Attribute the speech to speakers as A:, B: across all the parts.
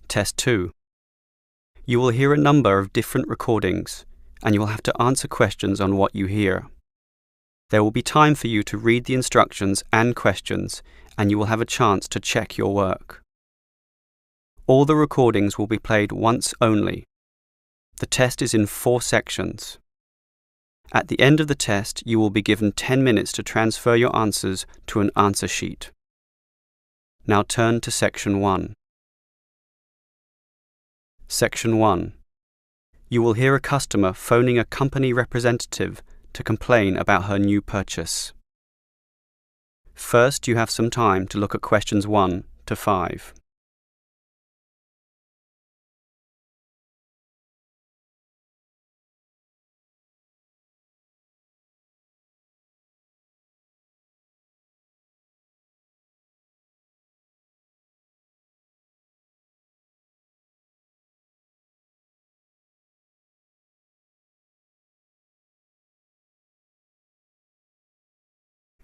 A: Test 2. You will hear a number of different recordings, and you will have to answer questions on what you hear. There will be time for you to read the instructions and questions, and you will have a chance to check your work. All the recordings will be played once only. The test is in 4 sections. At the end of the test, you will be given 10 minutes to transfer your answers to an answer sheet. Now turn to Section 1. Section 1. You will hear a customer phoning a company representative to complain about her new purchase. First, you have some time to look at questions 1 to 5.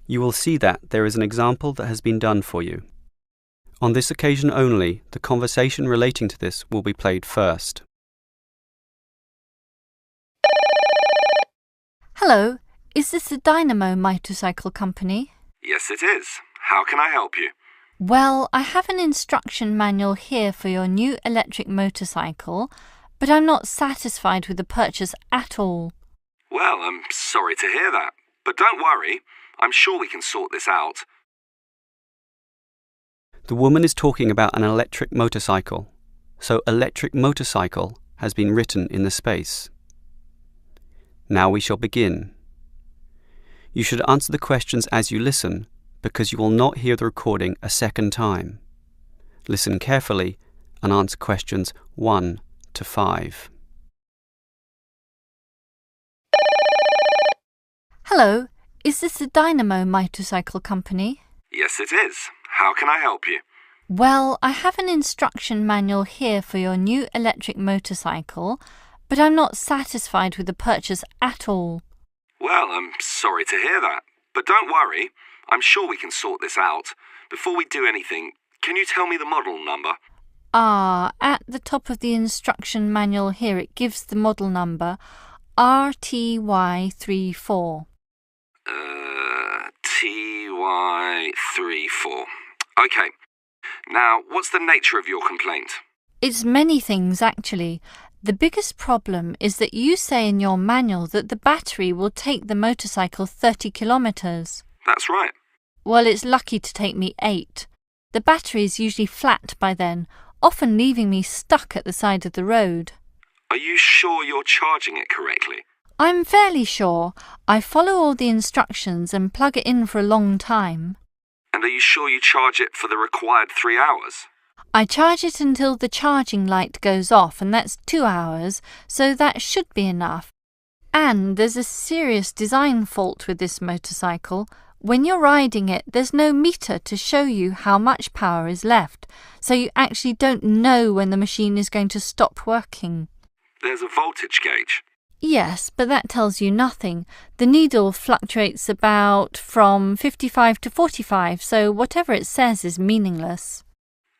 A: You will see that there is an example that has been done for you. On this occasion only, the conversation relating to this will be played first.
B: Hello, is this the Dynamo motorcycle company?
C: Yes, it is. How can I help you?
B: Well, I have an instruction manual here for your new electric motorcycle, but I'm not satisfied with the purchase at all.
C: Well, I'm sorry to hear that, but don't worry. I'm sure we can sort this out.
A: The woman is talking about an electric motorcycle, so electric motorcycle has been written in the space. Now we shall begin. You should answer the questions as you listen, because you will not hear the recording a second time. Listen carefully and answer questions 1 to 5.
B: Hello, is this the Dynamo motorcycle company?
C: Yes, it is. How can I help you?
B: Well, I have an instruction manual here for your new electric motorcycle, but I'm not satisfied with the purchase at all.
C: Well, I'm sorry to hear that, but don't worry. I'm sure we can sort this out. Before we do anything, can you tell me the model number?
B: At the top of the instruction manual here it gives the model number RTY34.
C: TY34. Okay. Now, what's the nature of your complaint?
B: It's many things, actually. The biggest problem is that you say in your manual that the battery will take the motorcycle 30 kilometres.
C: That's right.
B: Well, it's lucky to take me 8. The battery is usually flat by then, often leaving me stuck at the side of the road.
C: Are you sure you're charging it correctly?
B: I'm fairly sure. I follow all the instructions and plug it in for a long time.
C: And are you sure you charge it for the required 3 hours?
B: I charge it until the charging light goes off, and that's 2 hours, so that should be enough. And there's a serious design fault with this motorcycle. When you're riding it, there's no meter to show you how much power is left, so you actually don't know when the machine is going to stop working.
C: There's a voltage gauge.
B: Yes, but that tells you nothing. The needle fluctuates about from 55 to 45, so whatever it says is meaningless.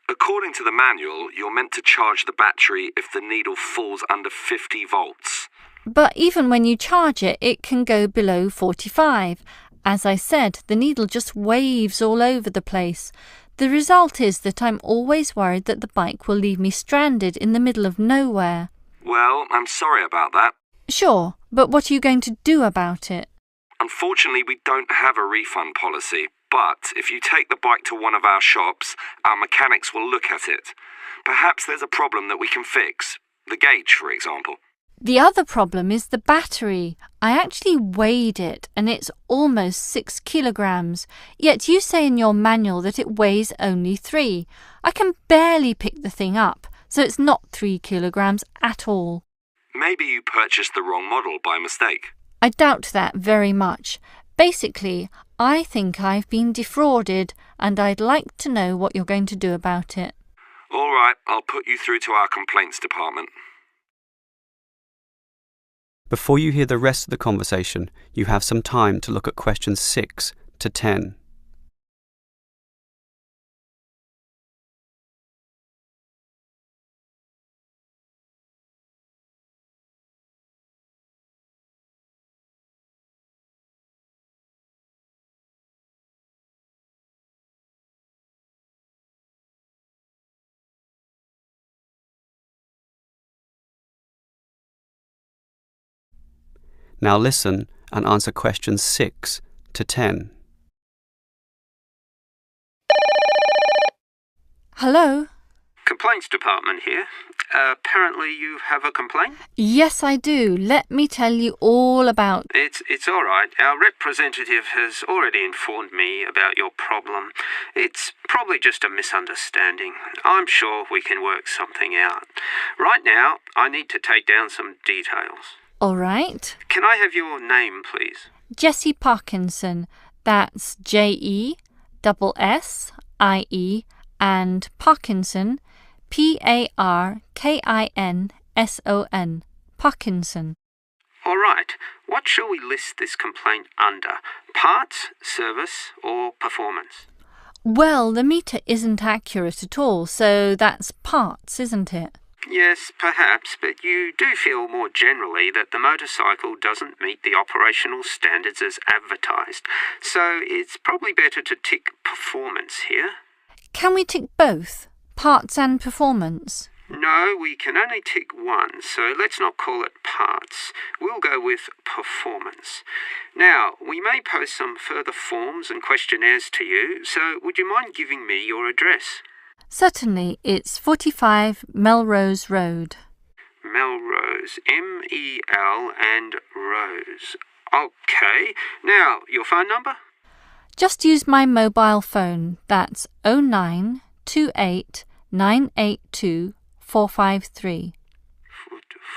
C: According to the manual, you're meant to charge the battery if the needle falls under 50 volts.
B: But even when you charge it, it can go below 45. As I said, the needle just waves all over the place. The result is that I'm always worried that the bike will leave me stranded in the middle of nowhere.
C: Well, I'm sorry about that.
B: Sure, but what are you going to do about it?
C: Unfortunately, we don't have a refund policy, but if you take the bike to one of our shops, our mechanics will look at it. Perhaps there's a problem that we can fix. The gauge, for example.
B: The other problem is the battery. I actually weighed it, and it's almost 6 kilograms, yet you say in your manual that it weighs only 3. I can barely pick the thing up, so it's not 3 kilograms at all.
C: Maybe you purchased the wrong model by mistake.
B: I doubt that very much. Basically, I think I've been defrauded, and I'd like to know what you're going to do about it.
C: All right, I'll put you through to our complaints department.
A: Before you hear the rest of the conversation, you have some time to look at questions 6 to 10. Now listen and answer questions 6 to 10.
B: Hello?
D: Complaints department here. Apparently you have a complaint?
B: Yes, I do. Let me tell you all about...
D: It's all right. Our representative has already informed me about your problem. It's probably just a misunderstanding. I'm sure we can work something out. Right now, I need to take down some details.
B: All right.
D: Can I have your name, please?
B: Jessie Parkinson. That's Jessie and Parkinson, Parkinson. Parkinson.
D: All right. What shall we list this complaint under? Parts, service, or performance?
B: Well, the meter isn't accurate at all, so that's parts, isn't it?
D: Yes, perhaps, but you do feel more generally that the motorcycle doesn't meet the operational standards as advertised, so it's probably better to tick performance here.
B: Can we tick both, parts and performance?
D: No, we can only tick one, so let's not call it parts. We'll go with performance. Now, we may post some further forms and questionnaires to you, so would you mind giving me your address?
B: Certainly, it's 45 Melrose Road.
D: Melrose, M-E-L and Rose. OK. Now, your phone number?
B: Just use my mobile phone. That's 0928 982 453.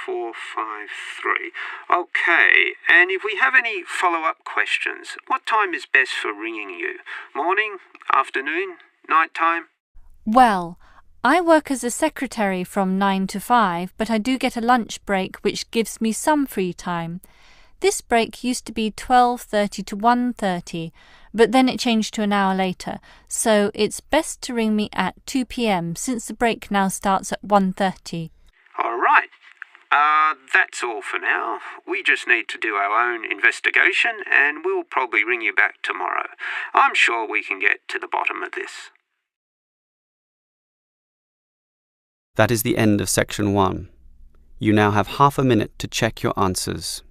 D: 453. OK. And if we have any follow-up questions, what time is best for ringing you? Morning? Afternoon? Night time?
B: Well, I work as a secretary from 9 to 5, but I do get a lunch break which gives me some free time. This break used to be 12:30 to 1:30, but then it changed to an hour later, so it's best to ring me at 2 p.m. since the break now starts at 1:30.
D: All right. That's all for now. We just need to do our own investigation and we'll probably ring you back tomorrow. I'm sure we can get to the bottom of this.
A: That is the end of section 1. You now have half a minute to check your answers.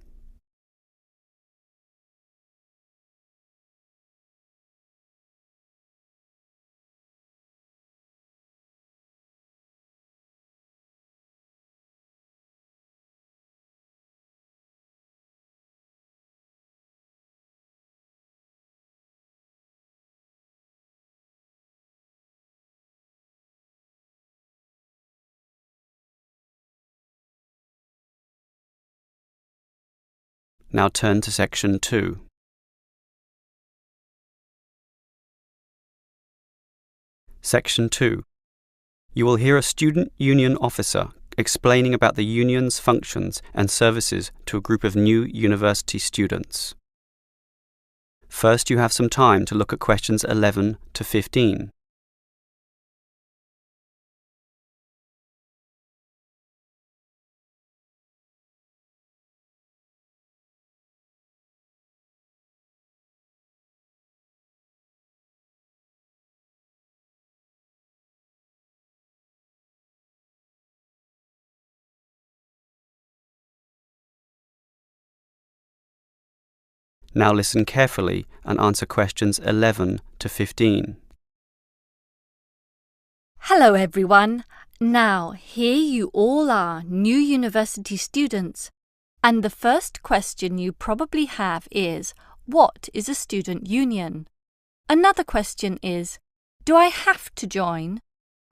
A: Now turn to section 2. Section 2. You will hear a student union officer explaining about the union's functions and services to a group of new university students. First, you have some time to look at questions 11 to 15. Now listen carefully and answer questions 11 to 15.
B: Hello everyone. Now, here you all are, new university students. And the first question you probably have is, what is a student union? Another question is, do I have to join?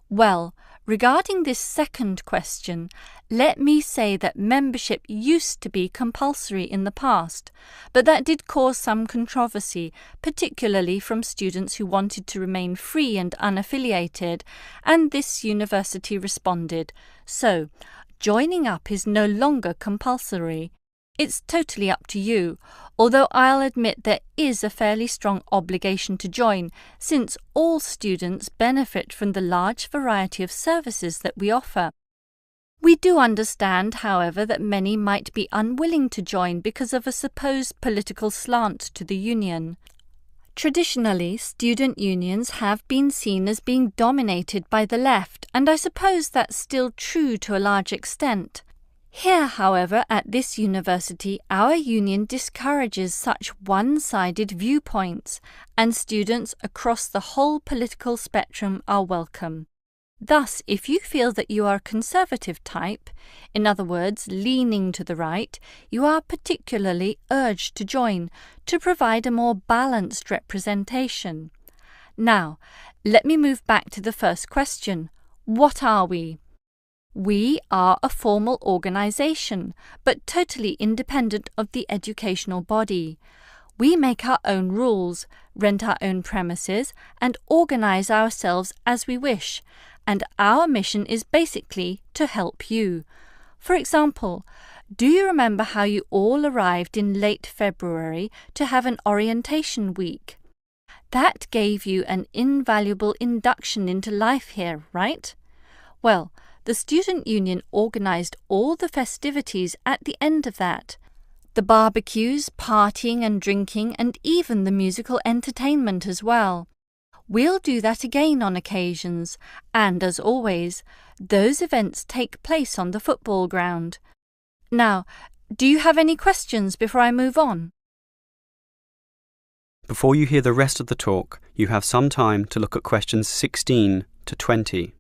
B: Well, regarding this second question, let me say that membership used to be compulsory in the past, but that did cause some controversy, particularly from students who wanted to remain free and unaffiliated, and this university responded. So, joining up is no longer compulsory. It's totally up to you, although I'll admit there is a fairly strong obligation to join, since all students benefit from the large variety of services that we offer. We do understand, however, that many might be unwilling to join because of a supposed political slant to the union. Traditionally, student unions have been seen as being dominated by the left, and I suppose that's still true to a large extent. Here, however, at this university, our union discourages such one-sided viewpoints, and students across the whole political spectrum are welcome. Thus, if you feel that you are a conservative type, in other words, leaning to the right, you are particularly urged to join to provide a more balanced representation. Now, let me move back to the first question. What are we? We are a formal organisation, but totally independent of the educational body. We make our own rules, rent our own premises, and organise ourselves as we wish, and our mission is basically to help you. For example, do you remember how you all arrived in late February to have an orientation week? That gave you an invaluable induction into life here, right? Well, the student union organised all the festivities at the end of that. The barbecues, partying and drinking, and even the musical entertainment as well. We'll do that again on occasions, and as always, those events take place on the football ground. Now, do you have any questions before I move on?
A: Before you hear the rest of the talk, you have some time to look at questions 16 to 20.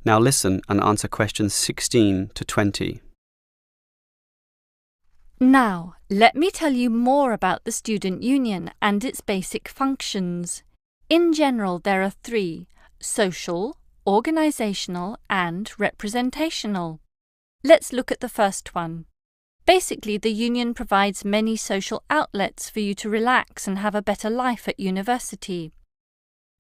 A: Now listen and answer questions 16 to 20.
B: Now, let me tell you more about the student union and its basic functions. In general, there are three: social, organisational, and representational. Let's look at the first one. Basically, the union provides many social outlets for you to relax and have a better life at university.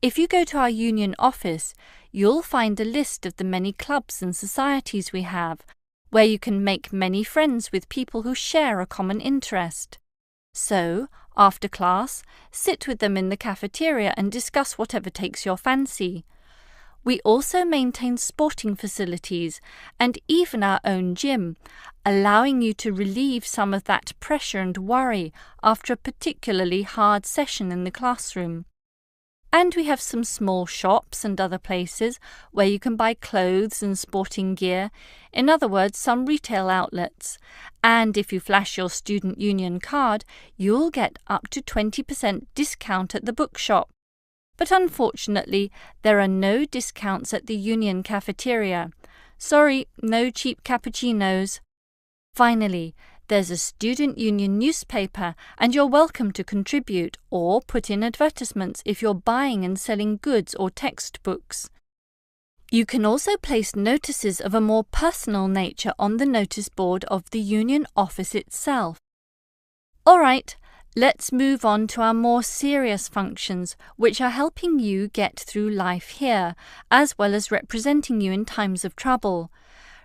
B: If you go to our union office, you'll find a list of the many clubs and societies we have, where you can make many friends with people who share a common interest. So, after class, sit with them in the cafeteria and discuss whatever takes your fancy. We also maintain sporting facilities and even our own gym, allowing you to relieve some of that pressure and worry after a particularly hard session in the classroom. And we have some small shops and other places where you can buy clothes and sporting gear, in other words, some retail outlets. And if you flash your student union card, you'll get up to 20% discount at the bookshop. But unfortunately, there are no discounts at the union cafeteria. Sorry, no cheap cappuccinos. Finally, there's a student union newspaper, and you're welcome to contribute or put in advertisements if you're buying and selling goods or textbooks. You can also place notices of a more personal nature on the notice board of the union office itself. All right, let's move on to our more serious functions, which are helping you get through life here, as well as representing you in times of trouble.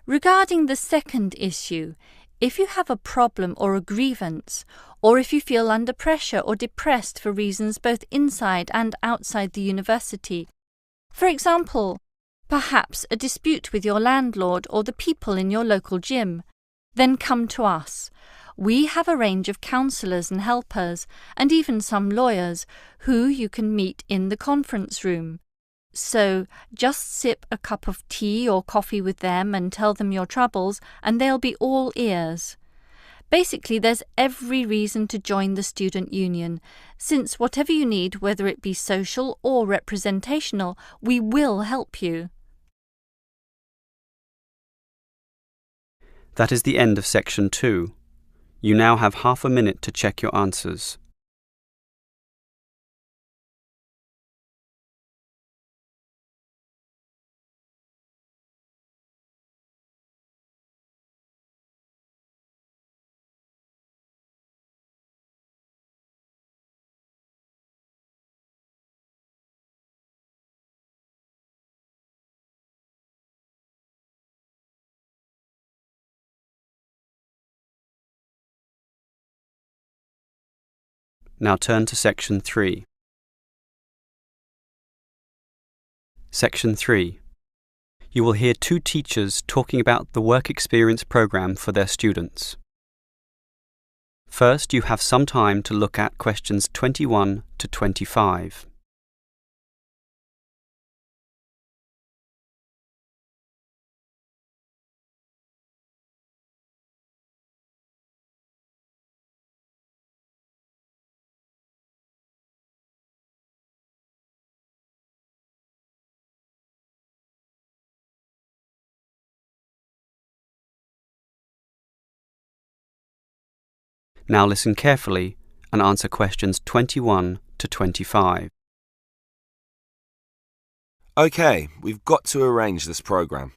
B: Regarding the second issue, if you have a problem or a grievance, or if you feel under pressure or depressed for reasons both inside and outside the university, for example, perhaps a dispute with your landlord or the people in your local gym, then come to us. We have a range of counsellors and helpers, and even some lawyers, who you can meet in the conference room. So just sip a cup of tea or coffee with them and tell them your troubles, and they'll be all ears. Basically, there's every reason to join the student union, since whatever you need, whether it be social or representational, we will help you.
A: That is the end of section 2. You now have half a minute to check your answers. Now turn to Section 3. Section 3. You will hear two teachers talking about the work experience program for their students. First, you have some time to look at questions 21 to 25. Now listen carefully and answer questions 21 to 25.
E: OK, we've got to arrange this program.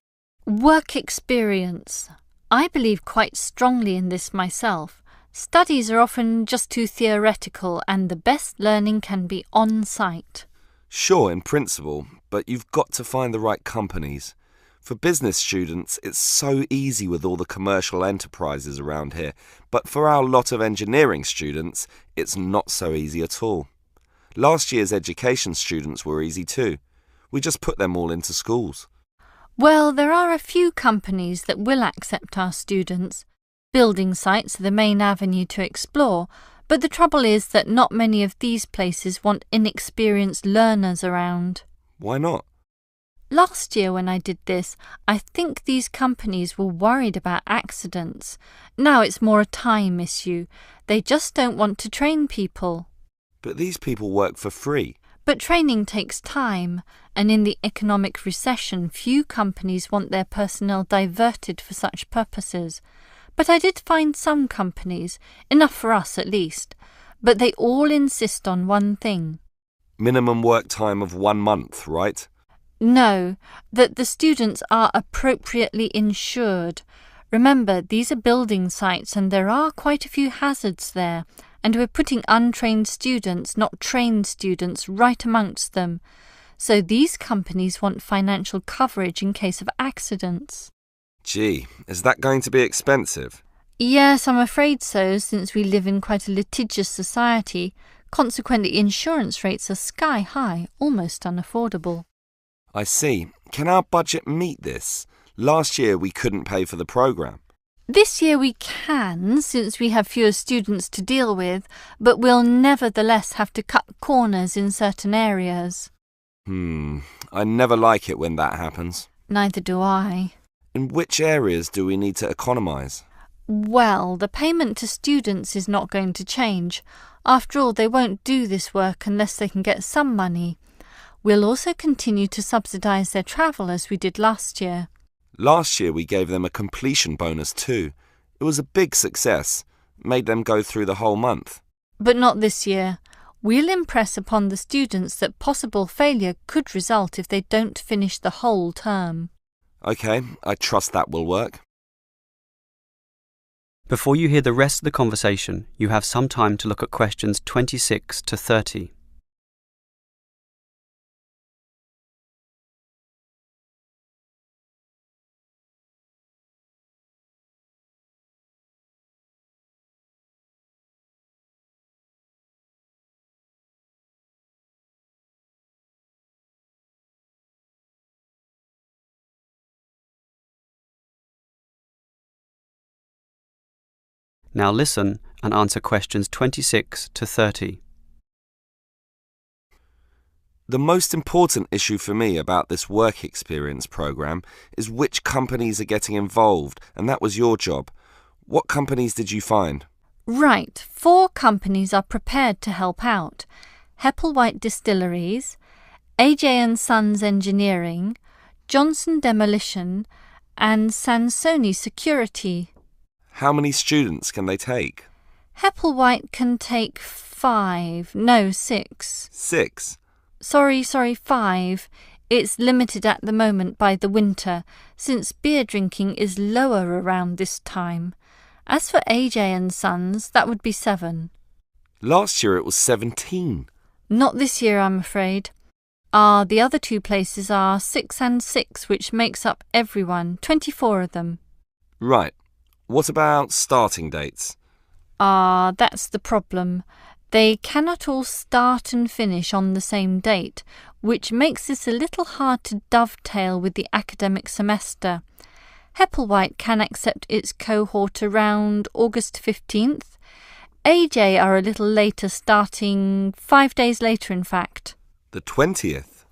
B: Work experience. I believe quite strongly in this myself. Studies are often just too theoretical and the best learning can be on-site.
E: Sure, in principle, but you've got to find the right companies. For business students, it's so easy with all the commercial enterprises around here, but for our lot of engineering students, it's not so easy at all. Last year's education students were easy too. We just put them all into schools.
B: Well, there are a few companies that will accept our students. Building sites are the main avenue to explore, but the trouble is that not many of these places want inexperienced learners around.
E: Why not?
B: Last year when I did this, I think these companies were worried about accidents. Now it's more a time issue. They just don't want to train people.
E: But these people work for free.
B: But training takes time, and in the economic recession, few companies want their personnel diverted for such purposes. But I did find some companies, enough for us at least, but they all insist on one thing.
E: Minimum work time of 1 month, right?
B: No, that the students are appropriately insured. Remember, these are building sites and there are quite a few hazards there, and we're putting untrained students, not trained students, right amongst them. So these companies want financial coverage in case of accidents.
E: Gee, is that going to be expensive?
B: Yes, I'm afraid so, since we live in quite a litigious society. Consequently, insurance rates are sky high, almost unaffordable.
E: I see. Can our budget meet this? Last year we couldn't pay for the program.
B: This year we can, since we have fewer students to deal with, but we'll nevertheless have to cut corners in certain areas.
E: I never like it when that happens.
B: Neither do I.
E: In which areas do we need to economise?
B: Well, the payment to students is not going to change. After all, they won't do this work unless they can get some money. We'll also continue to subsidise their travel as we did last year.
E: Last year we gave them a completion bonus too. It was a big success. Made them go through the whole month.
B: But not this year. We'll impress upon the students that possible failure could result if they don't finish the whole term.
E: OK, I trust that will work.
A: Before you hear the rest of the conversation, you have some time to look at questions 26 to 30. Now listen and answer questions 26 to 30.
E: The most important issue for me about this work experience program is which companies are getting involved, and that was your job. What companies did you find?
B: Right, 4 companies are prepared to help out. Hepplewhite Distilleries, AJ & Sons Engineering, Johnson Demolition, and Sansoni Security.
E: How many students can they take?
B: Hepplewhite can take 5. No, 6.
E: 6?
B: Sorry, 5. It's limited at the moment by the winter, since beer drinking is lower around this time. As for AJ & Sons, that would be 7.
E: Last year it was 17.
B: Not this year, I'm afraid. The other 2 places are 6 and 6, which makes up everyone, 24 of them.
E: Right. What about starting dates?
B: That's the problem. They cannot all start and finish on the same date, which makes this a little hard to dovetail with the academic semester. Hepplewhite can accept its cohort around August 15th. AJ are a little later, starting 5 days later, in fact.
E: The 20th?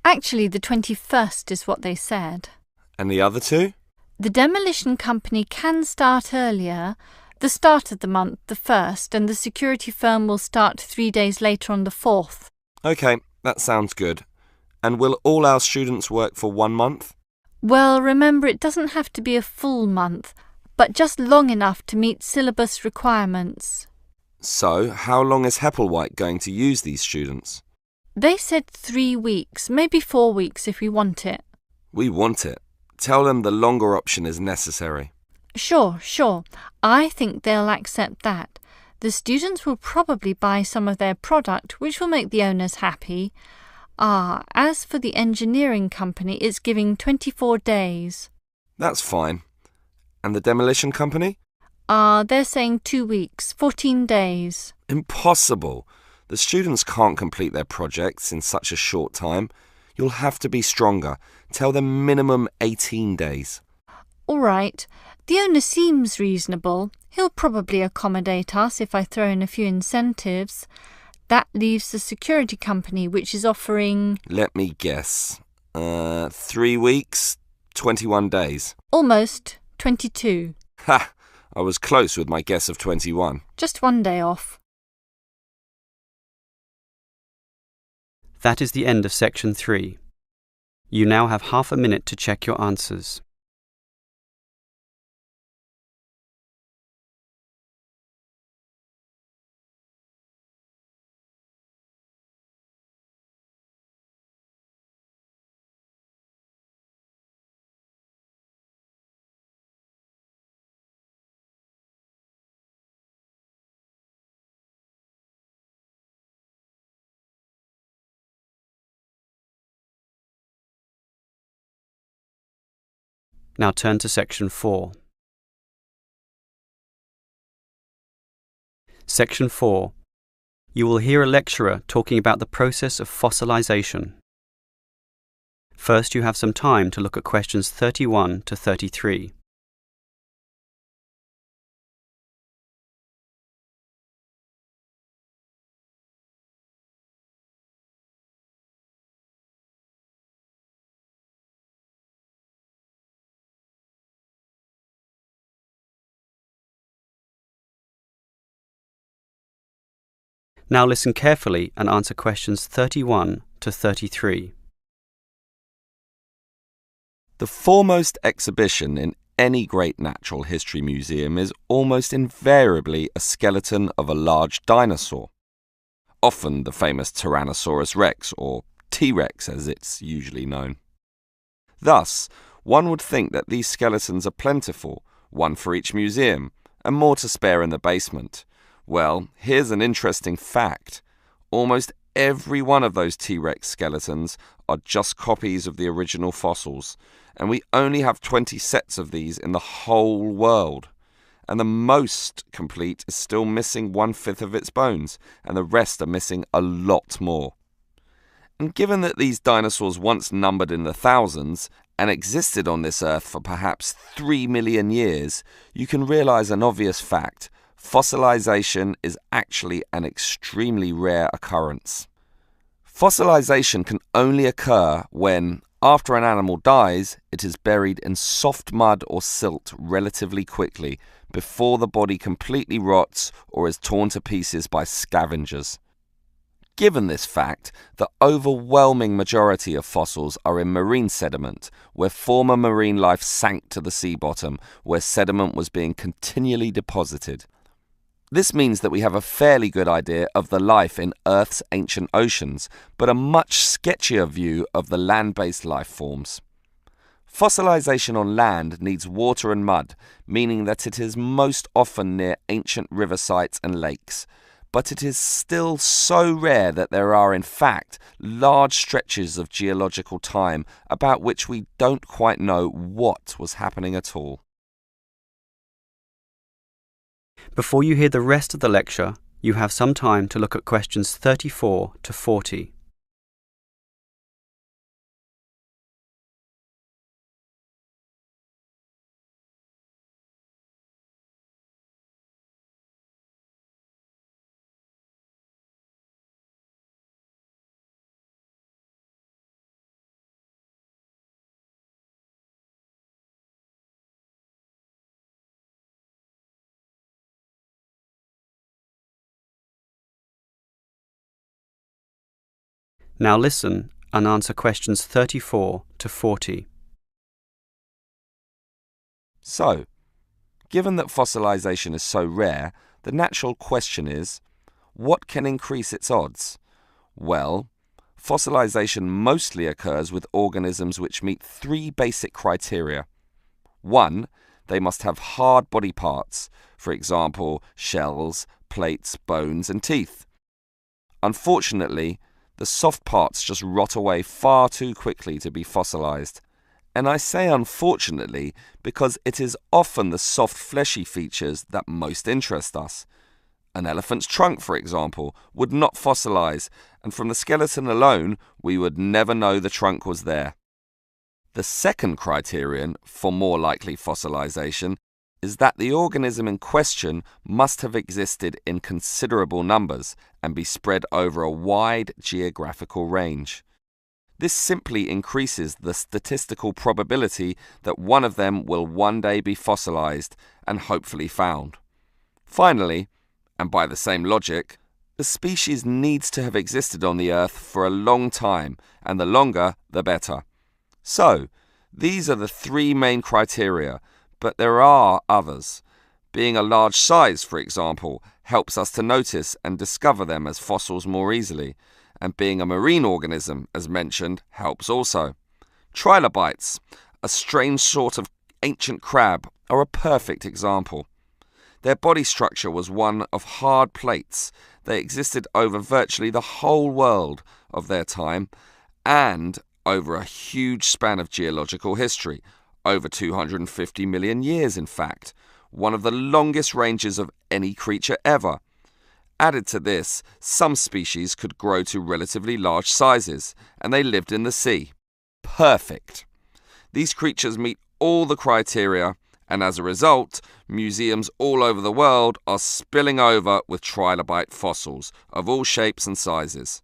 B: Actually, the 21st is what they said.
E: And the other two?
B: The demolition company can start earlier, the start of the month, the 1st, and the security firm will start 3 days later on the 4th.
E: OK, that sounds good. And will all our students work for 1 month?
B: Well, remember, it doesn't have to be a full month, but just long enough to meet syllabus requirements.
E: So, how long is Hepplewhite going to use these students?
B: They said 3 weeks, maybe 4 weeks if we want it.
E: We want it. Tell them the longer option is necessary.
B: Sure. I think they'll accept that. The students will probably buy some of their product, which will make the owners happy. As for the engineering company, it's giving 24 days.
E: That's fine. And the demolition company?
B: They're saying 2 weeks, 14 days.
E: Impossible. The students can't complete their projects in such a short time. You'll have to be stronger. Tell them minimum 18 days.
B: All right. The owner seems reasonable. He'll probably accommodate us if I throw in a few incentives. That leaves the security company, which is offering...
E: Let me guess. 3 weeks, 21 days.
B: Almost 22.
E: Ha! I was close with my guess of 21.
B: Just 1 day off.
A: That is the end of section 3. You now have half a minute to check your answers. Now turn to section 4. Section 4. You will hear a lecturer talking about the process of fossilization. First, you have some time to look at questions 31 to 33. Now listen carefully and answer questions 31 to 33.
E: The foremost exhibition in any great natural history museum is almost invariably a skeleton of a large dinosaur. Often the famous Tyrannosaurus rex, or T-Rex as it's usually known. Thus, one would think that these skeletons are plentiful, one for each museum, and more to spare in the basement. Well, here's an interesting fact. Almost every one of those T-Rex skeletons are just copies of the original fossils, and we only have 20 sets of these in the whole world. And the most complete is still missing 1/5 of its bones, and the rest are missing a lot more. And given that these dinosaurs once numbered in the thousands and existed on this earth for perhaps 3 million years, you can realize an obvious fact. Fossilization is actually an extremely rare occurrence. Fossilization can only occur when, after an animal dies, it is buried in soft mud or silt relatively quickly before the body completely rots or is torn to pieces by scavengers. Given this fact, the overwhelming majority of fossils are in marine sediment, where former marine life sank to the sea bottom, where sediment was being continually deposited. This means that we have a fairly good idea of the life in Earth's ancient oceans, but a much sketchier view of the land-based life forms. Fossilization on land needs water and mud, meaning that it is most often near ancient river sites and lakes. But it is still so rare that there are, in fact, large stretches of geological time about which we don't quite know what was happening at all.
A: Before you hear the rest of the lecture, You have some time to look at questions 34 to 40. Now listen and answer questions 34 to 40.
E: So, given that fossilization is so rare, the natural question is, what can increase its odds? Well, fossilization mostly occurs with organisms which meet three basic criteria. 1. They must have hard body parts, for example, shells, plates, bones, and teeth. Unfortunately, the soft parts just rot away far too quickly to be fossilized. And I say unfortunately because it is often the soft fleshy features that most interest us. An elephant's trunk, for example, would not fossilize, and from the skeleton alone, we would never know the trunk was there. The second criterion for more likely fossilization is that the organism in question must have existed in considerable numbers and be spread over a wide geographical range. This simply increases the statistical probability that one of them will one day be fossilized and hopefully found. Finally, and by the same logic, the species needs to have existed on the Earth for a long time, and the longer, the better. So, these are the three main criteria, but there are others. Being a large size, for example, helps us to notice and discover them as fossils more easily, and being a marine organism, as mentioned, helps also. Trilobites, a strange sort of ancient crab, are a perfect example. Their body structure was one of hard plates. They existed over virtually the whole world of their time and over a huge span of geological history, over 250 million years in fact, one of the longest ranges of any creature ever. Added to this, some species could grow to relatively large sizes, and they lived in the sea. Perfect. These creatures meet all the criteria, and as a result, museums all over the world are spilling over with trilobite fossils of all shapes and sizes.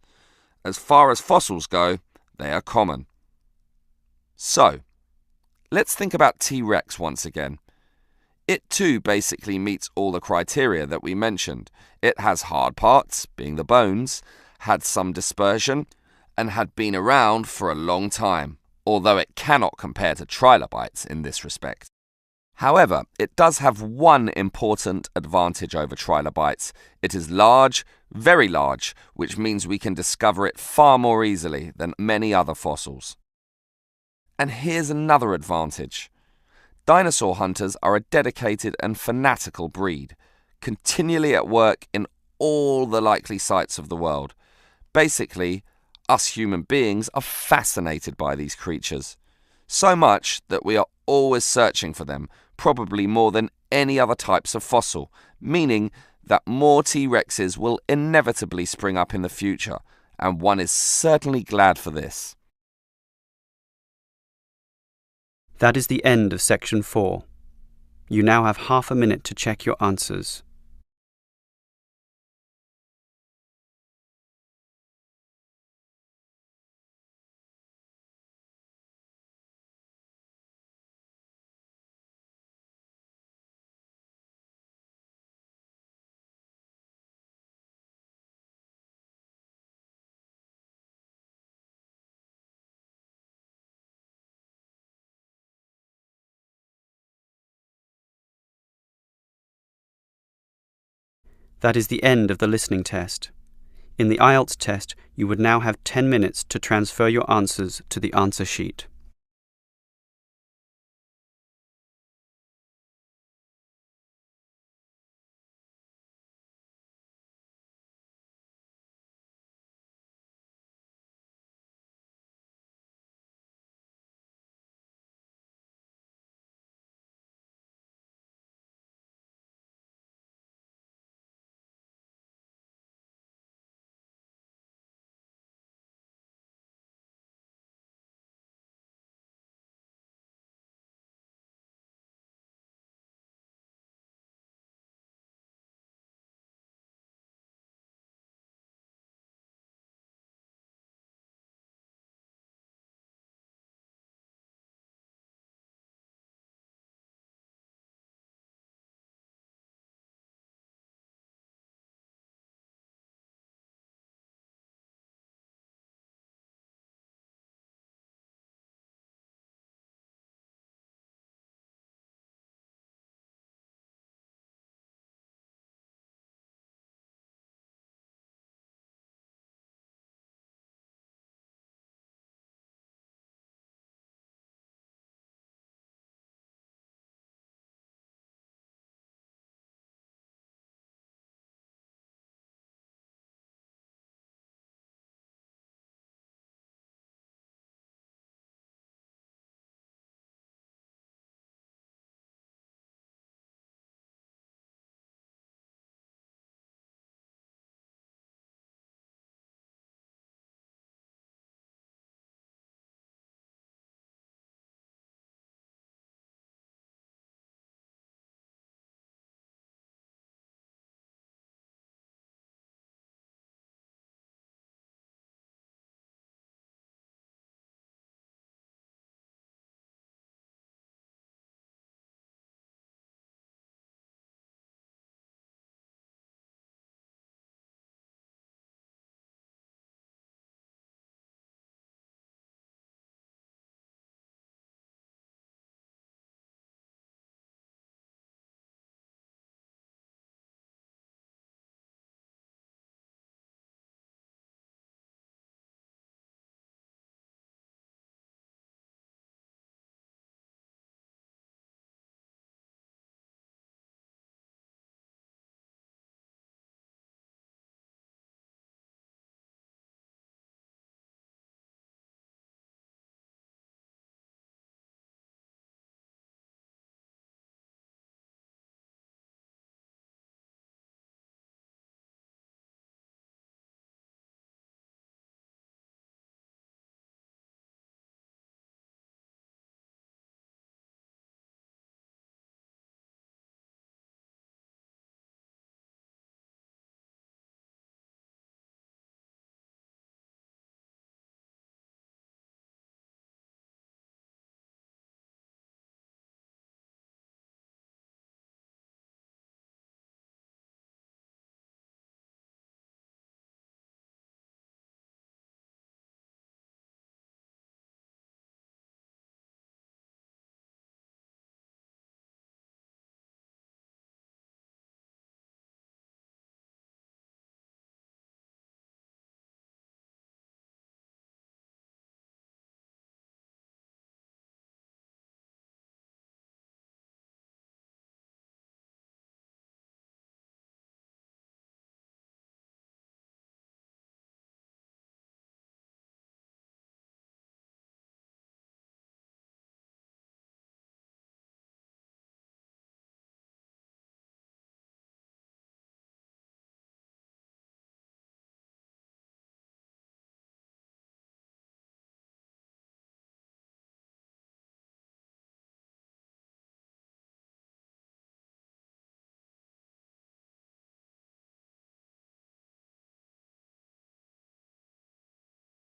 E: As far as fossils go, they are common. So, let's think about T-Rex once again. It too basically meets all the criteria that we mentioned. It has hard parts, being the bones, had some dispersion, and had been around for a long time, although it cannot compare to trilobites in this respect. However, it does have one important advantage over trilobites. It is large, very large, which means we can discover it far more easily than many other fossils. And here's another advantage. Dinosaur hunters are a dedicated and fanatical breed, continually at work in all the likely sites of the world. Basically, us human beings are fascinated by these creatures. So much that we are always searching for them, probably more than any other types of fossil, meaning that more T-Rexes will inevitably spring up in the future, and one is certainly glad for this.
A: That is the end of section 4. You now have half a minute to check your answers. That is the end of the listening test. In the IELTS test, you would now have 10 minutes to transfer your answers to the answer sheet.